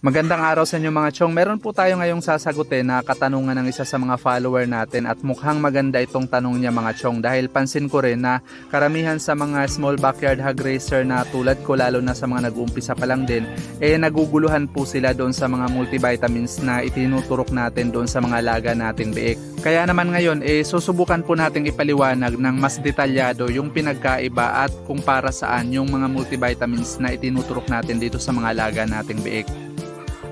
Magandang araw sa inyo mga chong. Meron po tayo ngayong sasagutin na katanungan ng isa sa mga follower natin at mukhang maganda itong tanong niya mga chong dahil pansin ko rin na karamihan sa mga small backyard hog racer na tulad ko, lalo na sa mga nag-uumpisa pa lang din, naguguluhan po sila doon sa mga multivitamins na itinuturok natin doon sa mga alaga nating biik. Kaya naman ngayon susubukan po nating ipaliwanag ng mas detalyado yung pinagkaiba at kung para saan yung mga multivitamins na itinuturok natin dito sa mga alaga nating biik.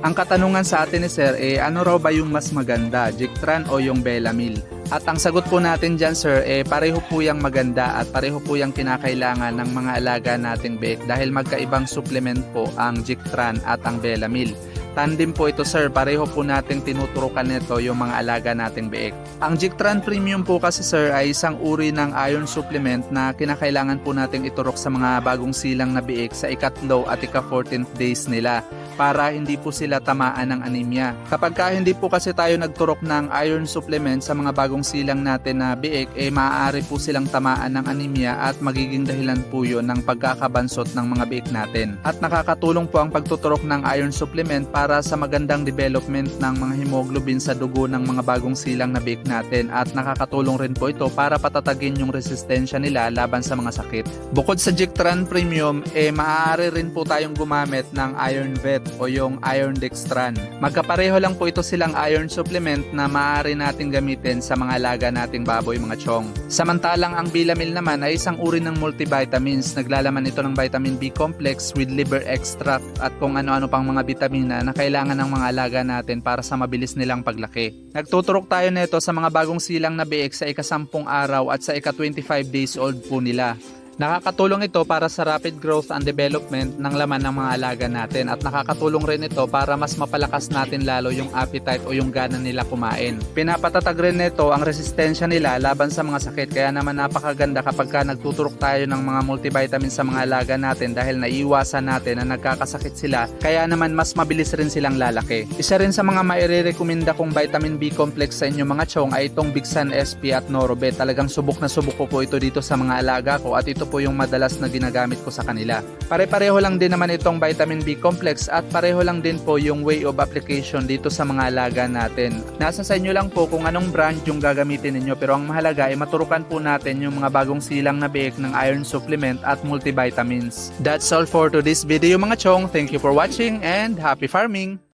Ang katanungan sa atin ni Sir ano raw ba yung mas maganda, Jictran o yung Belamil? At ang sagot po natin dyan Sir, pareho po yung maganda at pareho po yung kinakailangan ng mga alaga nating biik dahil magkaibang supplement po ang Jictran at ang Belamil. Tandem po ito Sir, pareho po nating tinuturukan nito yung mga alaga nating biik. Ang Jictran Premium po kasi Sir ay isang uri ng iron supplement na kinakailangan po nating iturok sa mga bagong silang na biik sa ika-3 at ika-14th days nila para hindi po sila tamaan ng anemia. Kapag hindi po kasi tayo nagturok ng iron supplement sa mga bagong silang natin na biik, maaari po silang tamaan ng anemia at magiging dahilan po yun ng pagkakabansot ng mga biik natin. At nakakatulong po ang pagtuturok ng iron supplement para sa magandang development ng mga hemoglobin sa dugo ng mga bagong silang na biik natin at nakakatulong rin po ito para patatagin yung resistensya nila laban sa mga sakit. Bukod sa Jictran Premium, maaari rin po tayong gumamit ng Iron Vet o yung Iron Dextran. Magkapareho lang po ito silang iron supplement na maaari nating gamitin sa mga alaga nating baboy mga chong. Samantalang ang Belamil naman ay isang uri ng multivitamins. Naglalaman ito ng vitamin B complex with liver extract at kung ano-ano pang mga bitamina na kailangan ng mga alaga natin para sa mabilis nilang paglaki. Nagtuturok tayo nito sa mga bagong silang na biik sa ika-10 araw at sa ika-25 days old po nila. Nakakatulong ito para sa rapid growth and development ng laman ng mga alaga natin at nakakatulong rin ito para mas mapalakas natin lalo yung appetite o yung gana nila kumain. Pinapatatag rin nito ang resistensya nila laban sa mga sakit, kaya naman napakaganda kapag nagtuturok tayo ng mga multivitamins sa mga alaga natin dahil naiiwasan natin na nagkakasakit sila, kaya naman mas mabilis rin silang lalaki. Isa rin sa mga mairerekomenda kong vitamin B complex sa inyo mga chong ay itong Bigsan SP at Norobet. Talagang subok na subok ko po ito dito sa mga alaga ko at ito po yung madalas na ginagamit ko sa kanila. Pare-pareho lang din naman itong vitamin B complex at pareho lang din po yung way of application dito sa mga alaga natin. Nasa sa inyo lang po kung anong brand yung gagamitin ninyo, pero ang mahalaga ay maturukan po natin yung mga bagong silang na biik ng iron supplement at multivitamins. That's all for today's video mga chong. Thank you for watching and happy farming!